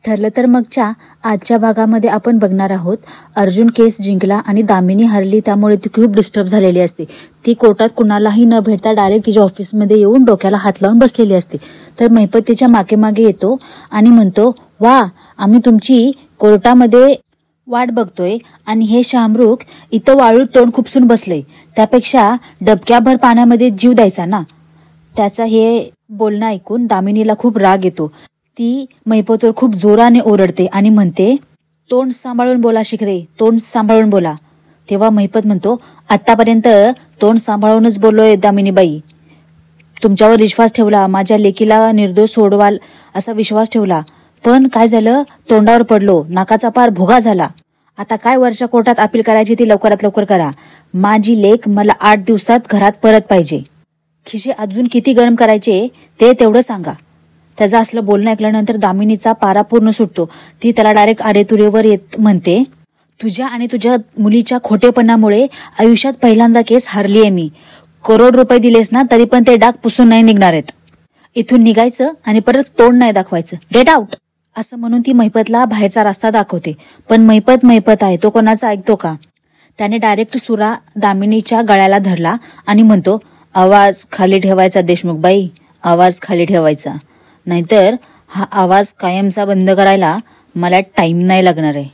ठरलं तर मगच्या आजच्या भागामध्ये आपण बघणार आहोत अर्जुन केस जिंकला आणि दामिनी हरली, त्यामुळे ती खूप डिस्टर्ब झालेली असते. ती कोर्टात कुणालाही न भेटता डायरेक्ट तिच्या ऑफिसमध्ये येऊन डोक्याला हात लावून बसलेली असते. तर महिपत तिच्या मागे मागे येतो आणि म्हणतो, वा, आम्ही तुमची कोर्टामध्ये वाट बघतोय आणि हे शामरुख इथं वाळू तोंड खुपसून बसलंय, त्यापेक्षा डबक्याभर पाण्यामध्ये जीव द्यायचा ना. त्याचा हे बोलणं ऐकून दामिनीला खूप राग येतो. ती महिपतवर खूप जोराने ओरडते आणि म्हणते, तोंड सांभाळून बोला शिखरे, तोंड सांभाळून बोला. तेव्हा महिपत म्हणतो, आतापर्यंत तोंड सांभाळूनच बोललोय दामिनीबाई. तुमच्यावर विश्वास ठेवला, माझ्या लेकीला निर्दोष सोडवाल असा विश्वास ठेवला, पण काय झालं, तोंडावर पडलो, नाकाचा पार भुगा झाला. आता काय वर्षा कोर्टात अपील करायची ती लवकरात लवकर करा. माझी लेक मला 8 दिवसात घरात परत पाहिजे. खिशे अजून किती गरम करायचे ते तेवढं सांगा. त्याचं असलं बोलणं ऐकल्यानंतर दामिनीचा पारा पूर्ण सुटतो. ती त्याला डायरेक्ट अरेतुरेवर येत म्हणते, तुझ्या आणि तुझ्या मुलीच्या खोटेपणामुळे आयुष्यात पहिल्यांदा केस हरलीये मी. करोड रुपये दिलेस ना तरी पण ते डाग पुसून नाही निघणार आहेत. इथून निघायचं आणि परत तोंड नाही दाखवायचं, गेट आउट. असं म्हणून ती महिपतला बाहेरचा रस्ता दाखवते. पण महिपत आहे, तो कोणाचा ऐकतो का. त्याने डायरेक्ट सुरा दामिनीच्या गळ्याला धरला आणि म्हणतो, आवाज खाली ठेवायचा देशमुखबाई, आवाज खाली ठेवायचा, नाहीतर हा आवाज कायमचा बंद करायला मला टाइम नाही लागणार आहे.